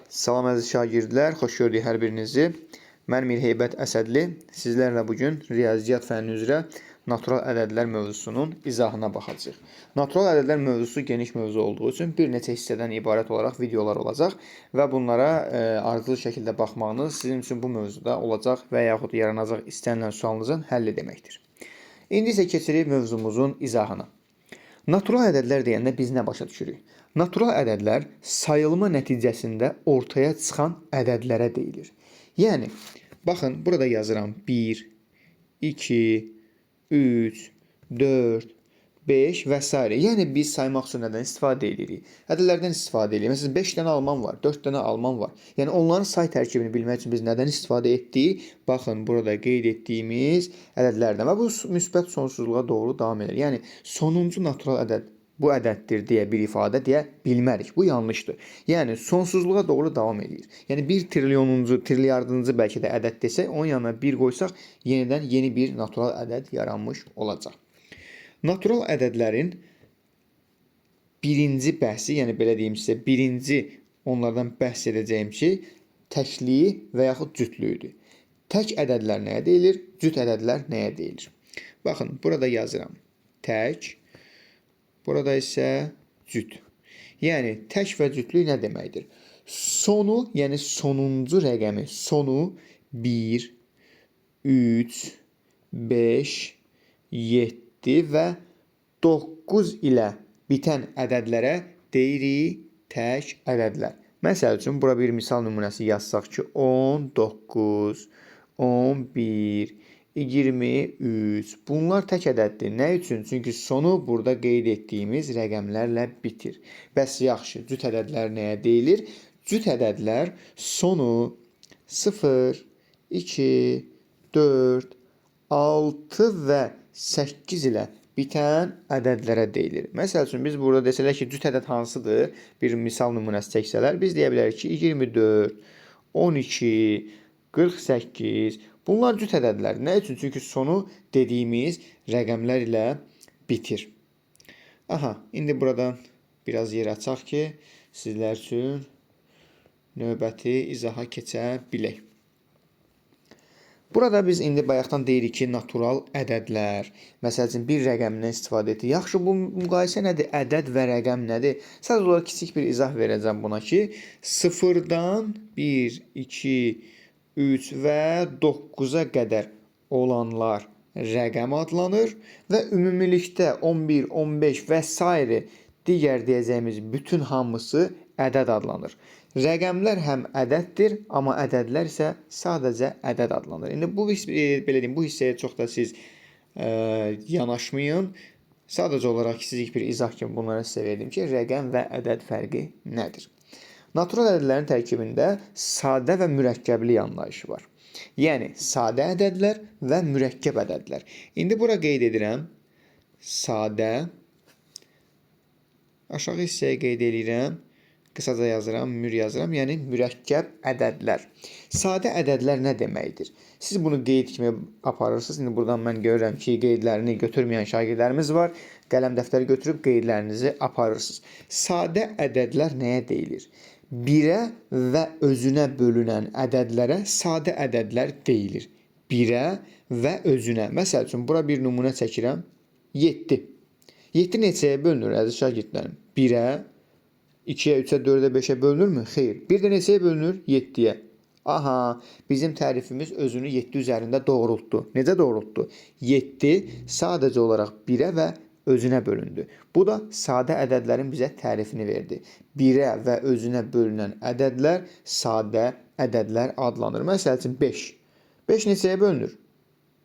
Salam əziz şagirdlər, xoş gördük hər birinizi. Mən Mirheybət Əsədli. Sizlərlə bugün riyaziyyat fənni üzrə natural ədədlər mövzusunun izahına baxacağıq. Natural ədədlər mövzusu geniş mövzu olduğu üçün bir neçə hissədən ibarət olaraq videolar olacaq və bunlara ardıcıl şəkildə baxmağınız sizin üçün bu mövzuda olacaq və yaxud yaranacaq istənilən sualınızın həlli deməkdir. İndi isə keçirik mövzumuzun izahına. Natural ədədlər deyəndə biz nə başa düşürük? Natural ədədlər sayılma nəticəsində ortaya çıxan ədədlərə deyilir. Yəni, baxın, burada yazıram 1, 2, 3, 4, 5 və s. Yəni, biz saymaq üçün nədən istifadə edirik? Ədədlərdən istifadə edirik. Məsələn, 5 dənə alman var, 4 dənə alman var. Yəni, onların say tərkibini bilmək üçün biz nədən istifadə etdik? Baxın, burada qeyd etdiyimiz ədədlərdən və bu müsbət sonsuzluğa doğru davam edir. Yəni, sonuncu natural ədəd bu ədəddir deyə bir ifadə deyə bilmərik. Bu yanlışdır. Yəni, sonsuzluğa doğru davam edir. Yəni, 1 trilyonuncu, trilyardıncı bəlkə də ədəd desək, onun yanına 1 qoysaq, yenidən yeni bir natural ədəd yaranmış olacaq. Natural ədədlərin birinci bəhsi, yəni belə deyim sizə, birinci onlardan bəhs edəcəyim şey təkliyi və yaxud cütlüyüdür. Tək ədədlər nəyə deyilir? Cüt ədədlər nəyə deyilir? Baxın, burada yazıram. Tək, burada isə cüt. Yəni, tək və cütlük nə deməkdir? Sonu, yəni sonuncu rəqəmi, sonu 1, 3, 5, 7 və 9 ilə bitən ədədlərə deyirik tək ədədlər. Məsəl üçün, bura bir misal nümunəsi yazsaq ki, 19, 11, 23. Bunlar tək ədəddir. Nə üçün? Çünki sonu burada qeyd etdiyimiz rəqəmlərlə bitir. Bəs yaxşı, cüt ədədlər nəyə deyilir? Cüt ədədlər sonu 0, 2, 4, 6 və 8 ilə bitən ədədlərə deyilir. Məsəl üçün, biz burada desələr ki, cüt ədəd hansıdır? Bir misal nümunəsi çəksələr, biz deyə bilərik ki, 24, 12, 48, bunlar cüt ədədlər. Nə üçün? Çünki sonu dediyimiz rəqəmlər ilə bitir. Aha, indi buradan biraz yer açaq ki, sizlər üçün növbəti izaha keçə bilək. Burada biz indi bayaqdan deyirik ki, natural ədədlər. Məsəl üçün, bir rəqəmdən istifadə etdik. Yaxşı, bu müqayisə nədir? Ədəd və rəqəm nədir? Sadəcə olaraq kiçik bir izah verəcəm buna ki, 0-dan 1, 2, 3 və 9-a qədər olanlar rəqəm adlanır və ümumilikdə 11, 15 və s. digər deyəcəyimiz bütün hamısı ədəd adlanır. Rəqəmlər həm ədəddir, amma ədədlər isə sadəcə ədəd adlanır. İndi bu belə deyim, bu hissəyə çox da siz yanaşmayın. Sadəcə olaraq kiçik bir izah kimi bunlara sizə verdim ki, rəqəm və ədəd fərqi nədir? Natural ədədlərin tərkibində sadə və mürəkkəbli anlayışı var. Yəni, sadə ədədlər və mürəkkəb ədədlər. İndi bura qeyd edirəm, sadə, aşağı hissəyə qeyd edirəm, qısaca yazıram, yazıram, yəni mürəkkəb ədədlər. Sadə ədədlər nə deməkdir? Siz bunu qeyd kimi aparırsınız. İndi buradan mən görürəm ki, qeydlərini götürməyən şagirdlərimiz var. Qələm dəftəri götürüb qeydlərinizi aparırsınız. Sadə ədədlər nəyə deyilir? 1-ə və özünə bölünən ədədlərə sadə ədədlər deyilir. 1-ə və özünə. Məsəl üçün, bura bir nümunə çəkirəm. 7. 7 neçəyə bölünür, əziz şagirdlərim? 1-ə, 2-yə, 3-ə, 4-ə, 5-ə bölünürmü? Xeyr. Bir də neçəyə bölünür? 7-yə. Aha, bizim tərifimiz özünü 7 üzərində doğrultdu. Necə doğrultdu? 7 sadəcə olaraq 1-ə və özünə bölündü. Bu da sadə ədədlərin bizə tərifini verdi. 1-ə və özünə bölünən ədədlər sadə ədədlər adlanır. Məsəl üçün 5. 5 neçəyə bölünür?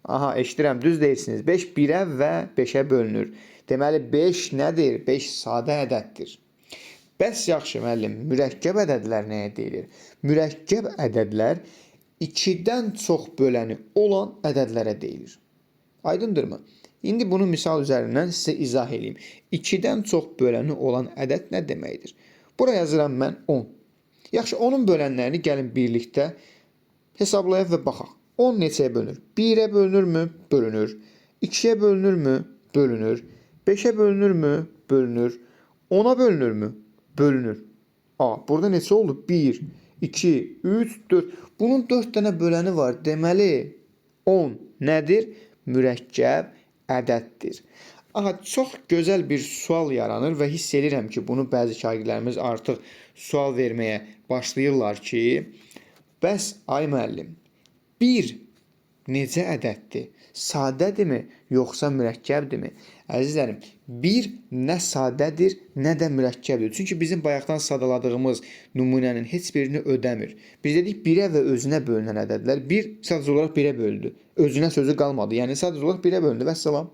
Aha, eşidirəm, düz deyirsiniz. 5 1-ə və 5-ə bölünür. Deməli, 5 nədir? 5 sadə ədəddir. Bəs yaxşı, müəllim, mürəkkəb ədədlər nəyə deyilir? Mürəkkəb ədədlər 2-dən çox böləni olan ədədlərə deyilir. Aydındırmı? İndi bunu misal üzərindən sizə izah edeyim. 2-dən çox böləni olan ədəd nə deməkdir? Bura yazıram mən 10. Yaxşı, onun bölənlərini gəlin birlikdə hesablayaq və baxaq. 10 neçəyə bölünür? 1-ə bölünürmü? Bölünür. 2-yə bölünürmü? Bölünür. 5-ə bölünürmü? Bölünür. 10-a bölünürmü? Bölünür. Burada neçə oldu? 1, 2, 3, 4. Bunun 4 dənə böləni var. Deməli 10 nədir? Mürəkkəb ədəddir. Aha, çox gözəl bir sual yaranır və hiss edirəm ki, bunu bəzi şagirdlərimiz artıq sual verməyə başlayırlar ki, bəs ay müəllim, 1 necə ədəddir? Sadədirmi, yoxsa mürəkkəbdirmi? Əzizlərim, 1 nə sadədir, nə də mürəkkəbdir. Çünki bizim bayaqdan sadaladığımız nümunənin heç birini ödəmir. Biz dedik 1-ə və özünə bölünən ədədlər 1 sadəcə olaraq 1-ə bölündü. Özünə sözü qalmadı. Yəni sadəcə olaraq 1-ə bölündü və salam.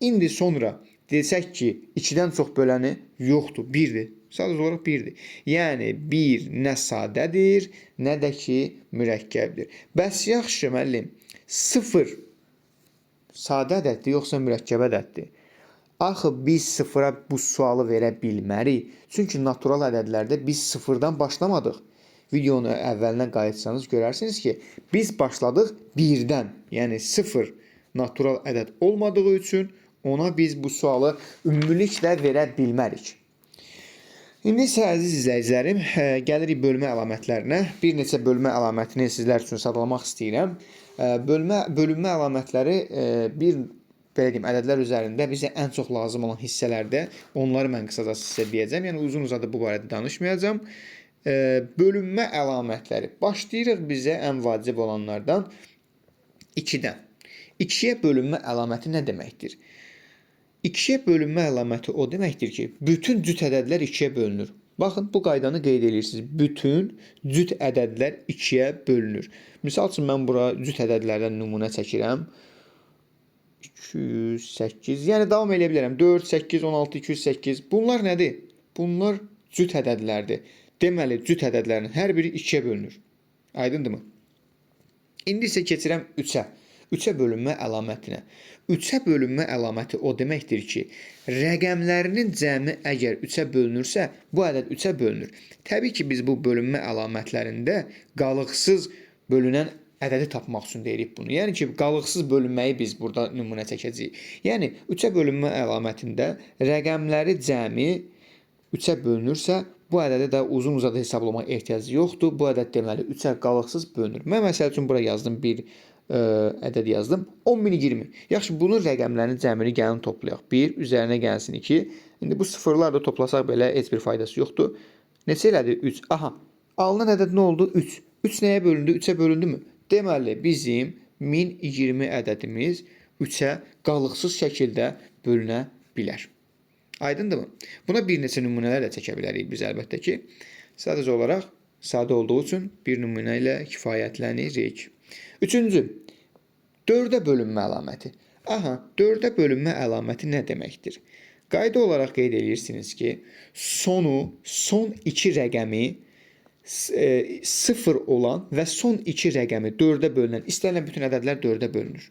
İndi sonra desək ki, 2-dən çox böləni yoxdur, 1-dir. Sadəcə olaraq 1-dir. Yəni 1 nə sadədir, nə də ki mürəkkəbdir. Bəs yaxşı müəllim, 0 sadə ədəddir, yoxsa mürəkkəb ədəddir? Axı biz 0-a bu sualı verə bilmərik. Çünki natural ədədlərdə biz 0-dan başlamadıq. Videonu əvvəlinə qayıtsanız görərsiniz ki, biz başladıq 1-dən. Yəni 0 natural ədəd olmadığı üçün ona biz bu sualı ümumiliklə verə bilmərik. İndi isə əziz izləyicilərim, gəlirik bölmə əlamətlərinə. Bir neçə bölmə əlamətini sizlər üçün sadalamaq istəyirəm. Bölünmə əlamətləri belə deyim, ədədlər üzərində bizə ən çox lazım olan hissələrdə onları mən qısaca sizə deyəcəm. Yəni uzun-uzadı bu barədə danışmayacağam. Bölünmə əlamətləri. Başlayırıq bizə ən vacib olanlardan 2-dən. 2-yə bölünmə əlaməti nə deməkdir? 2-yə bölünmə əlaməti o deməkdir ki, bütün cüt ədədlər 2-yə bölünür. Baxın, bu qaydanı qeyd edirsiniz. Bütün cüt ədədlər 2-yə bölünür. Misal üçün, mən bura cüt ədədlərdən nümunə çəkirəm. 208, yəni davam edə bilərəm. 4, 8, 16, 208. Bunlar nədir? Bunlar cüt ədədlərdir. Deməli, cüt ədədlərin hər biri 2-yə bölünür. Aydındırmı? İndi isə keçirəm 3-ə. 3-ə bölünmə əlamətinə. 3-ə bölünmə əlaməti o deməkdir ki, rəqəmlərinin cəmi əgər 3-ə bölünürsə, bu ədəd 3-ə bölünür. Təbii ki, biz bu bölünmə əlamətlərində qalıqsız bölünən ədədi tapmaq üçün deyirik bunu. Yəni ki, qalıqsız bölünməyi biz burada nümunə çəkəcəyik. Yəni 3-ə bölünmə əlamətində rəqəmləri cəmi 3-ə bölünürsə, bu ədədi də uzun-uzadı hesablamaq ehtiyacı yoxdur. Bu ədəd deməli 3-ə qalıqsız bölünür. Mən məsəl üçün bura yazdım, bir ədəd yazdım. 10.020. Yaxşı, bunun rəqəmlərinin cəmini gəlin toplayaq. 1, üzərinə gəlsin 2. İndi bu sıfırlar da toplasaq belə heç bir faydası yoxdur. Neçə elədi? 3. Aha, alınan ədəd nə oldu? 3. 3 nəyə bölündü? 3-ə bölündü mü? Deməli, bizim 1020 ədədimiz 3-ə qalıqsız şəkildə bölünə bilər. Aydındırmı? Buna bir neçə nümunələr də çəkə bilərik biz əlbəttə ki. Sadəcə olaraq sadə olduğu üçün bir nümunə ilə kifayətlənirik. Üçüncü, 4-ə bölünmə əlaməti. Aha, 4-ə bölünmə əlaməti nə deməkdir? Qayda olaraq qeyd edirsiniz ki, son 2 rəqəmi 0 olan və son 2 rəqəmi 4-ə bölünən, istənilən bütün ədədlər 4-ə bölünür.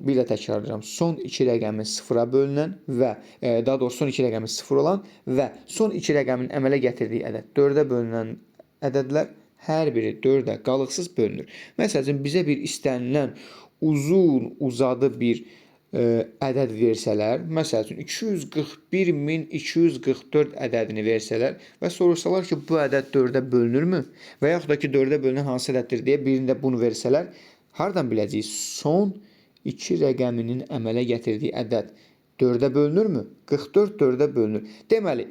Bir də təkrarlayıram, son 2 rəqəmi 0-a bölünən və daha doğrusu son 2 rəqəmi 0 olan və son 2 rəqəmin əmələ gətirdiyi ədəd 4-ə bölünən ədədlər hər biri 4-ə qalıqsız bölünür. Məsələn, bizə bir istənilən uzadı bir ədəd versələr, məsəl üçün 241.244 ədədini versələr və soruşsalar ki, bu ədəd 4-ə bölünürmü? Və yaxud da ki, 4-ə bölünən hansı ədəddir deyə birində bunu versələr, hardan biləcəyik? Son 2 rəqəminin əmələ gətirdiyi ədəd 4-ə bölünürmü? 44 4-ə bölünür. Deməli,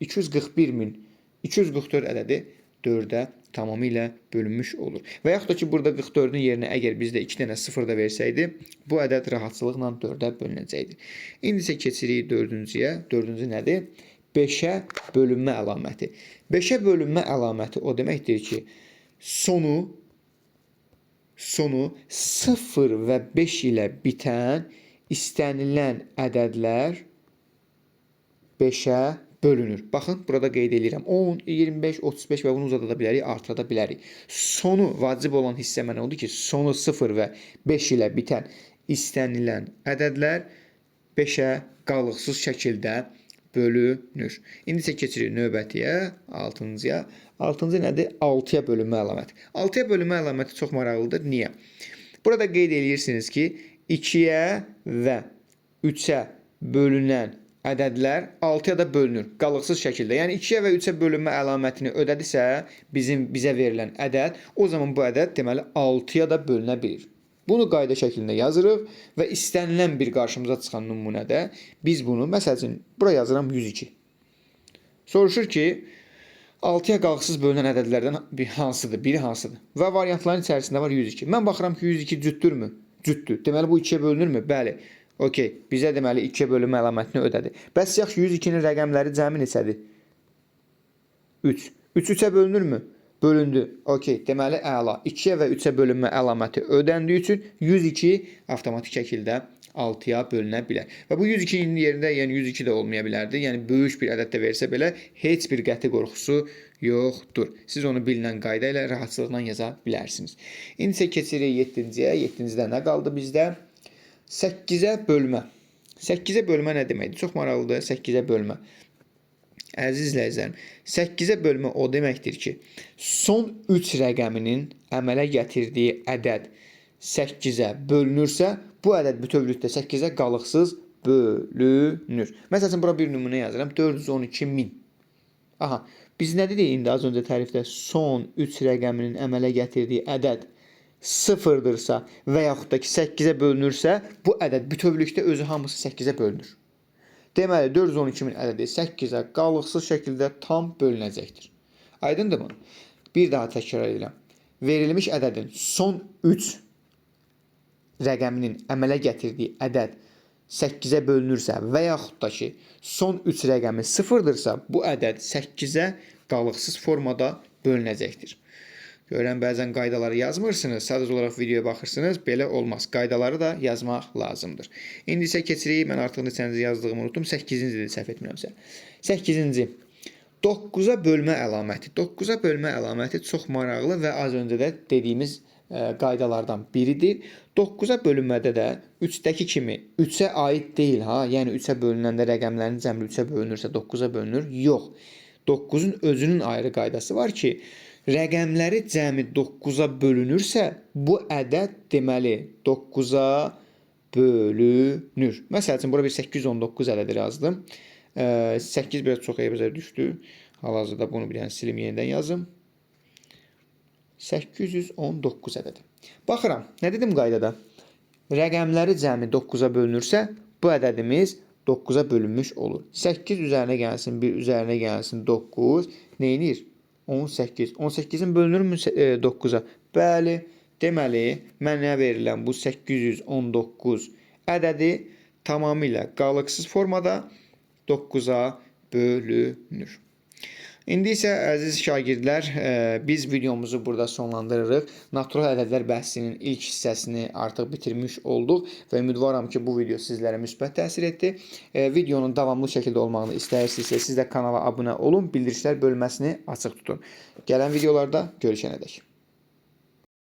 241.244 ədədi 4-ə tamamilə bölünmüş olur. Və yaxud da ki, burada 44-ün yerinə əgər bizdə 2 dənə 0 da versəydi, bu ədəd rahatçılıqla 4-ə bölünəcəkdir. İndi isə keçirik 4-cüyə. 4-cü nədir? 5-ə bölünmə əlaməti. 5-ə bölünmə əlaməti o deməkdir ki, sonu 0 və 5 ilə bitən istənilən ədədlər 5-ə bölünür. Baxın, burada qeyd edirəm. 10, 25, 35 və bunu uzada bilərik, artıra bilərik. Sonu, vacib olan hissə mənə oldu ki, sonu 0 və 5 ilə bitən istənilən ədədlər 5-ə qalıqsız şəkildə bölünür. İndi isə keçirik növbətiyə, 6-cıya. 6-cı nədir? 6-ya bölünmə əlaməti. 6-ya bölünmə əlaməti çox maraqlıdır. Niyə? Burada qeyd edirsiniz ki, 2-yə və 3-ə bölünən ədədlər 6-ya da bölünür qalıqsız şəkildə. Yəni 2-yə və 3-ə bölünmə əlamətini ödədisə, bizə verilən ədəd, o zaman bu ədəd deməli 6-ya da bölünə bilir. Bunu qayda şəklində yazırıq və istənilən bir qarşımıza çıxan nümunədə biz bunu, məsəl üçün, bura yazıram 102. Soruşur ki, 6-ya qalıqsız bölünən ədədlərdən hansıdır, biri hansıdır? Və variantların içərisində var 102. Mən baxıram ki, 102 cütdürmü? Cütdür. Deməli, bu 2-yə bölünürmü? Bəli. Okey, bizə deməli 2-yə bölünmə əlamətini ödədi. Bəs yaxşı, 102-nin rəqəmləri cəmi neçədir? 3. 3 3-ə bölünürmü? Bölündü. Okey, deməli əla. 2-yə və 3-ə bölünmə əlaməti ödəndiyi üçün 102 avtomatik şəkildə 6-ya bölünə bilər. Və bu 102-nin yerində, yəni 102 də olmaya bilərdi. Yəni böyük bir ədəd də versə belə heç bir qəti qorxusu yoxdur. Siz onu bilinən qayda ilə rahatçılıqla yaza bilərsiniz. İndi isə keçirik 7-ciyə. 7-cidə nə qaldı bizdə? 8-ə bölmə. 8-ə bölmə nə deməkdir? Çox maraqlıdır 8-ə bölmə. Əziz izləyicilərim, 8-ə bölmə o deməkdir ki, son 3 rəqəminin əmələ gətirdiyi ədəd 8-ə bölünürsə, bu ədəd bütövlükdə 8-ə qalıqsız bölünür. Məsələn, bura bir nümunə yazıram, 412.000. Aha, biz nə dedik indi az öncə tərifdə? Son 3 rəqəminin əmələ gətirdiyi ədəd 0-dırsa və yaxud da ki 8-ə bölünürsə, bu ədəd bütövlükdə özü hamısı 8-ə bölünür. Deməli, 412.000 ədədi 8-ə qalıqsız şəkildə tam bölünəcəkdir. Aydındır mı? Bir daha təkrar edirəm. Verilmiş ədədin son 3 rəqəminin əmələ gətirdiyi ədəd 8-ə bölünürsə və yaxud da ki, son 3 rəqəmi 0-dırsa, bu ədəd 8-ə qalıqsız formada bölünəcəkdir. Görən bəzən qaydaları yazmırsınız, sadəcə olaraq videoya baxırsınız, belə olmaz. Qaydaları da yazmaq lazımdır. İndi isə keçirik, mən artıq neçənci yazdığımı unutdum, 8-cidir, səhv etmirəmsə. 8-ci, 9-a bölmə əlaməti. 9-a bölmə əlaməti çox maraqlı və az öncə də dediyimiz qaydalardan biridir. 9-a bölünmədə də 3-dəki kimi 3-ə aid deyil, yəni 3-ə bölünəndə rəqəmlərin cəmri 3-ə bölünürsə 9-a bölünür. Yox, 9-un özünün ayrı qaydası var ki, rəqəmləri cəmi 9-a bölünürsə, bu ədəd deməli 9-a bölünür. Məsəl üçün, bura bir 819 ədədi yazdım. 8 biraz çox eybəcər düşdü. Hal-hazırda bunu bir dənə silim, yenidən yazım. 819 ədədi. Baxıram, nə dedim qaydada? Rəqəmləri cəmi 9-a bölünürsə, bu ədədimiz 9-a bölünmüş olur. 8 üzərinə gəlsin, 1 üzərinə gəlsin, 9. Neynir? 18. 18-in bölünürmü 9-a? Bəli. Deməli, mənə verilən bu 819 ədədi tamamilə qalıqsız formada 9-a bölünür. İndi isə əziz şagirdlər, biz videomuzu burada sonlandırırıq. Natural ədədlər bəhsinin ilk hissəsini artıq bitirmiş olduq və ümidvaram ki, bu video sizlərə müsbət təsir etdi. Videonun davamlı şəkildə olmağını istəyirsinizsə, siz də kanala abunə olun, bildirişlər bölməsini açıq tutun. Gələn videolarda görüşənədək.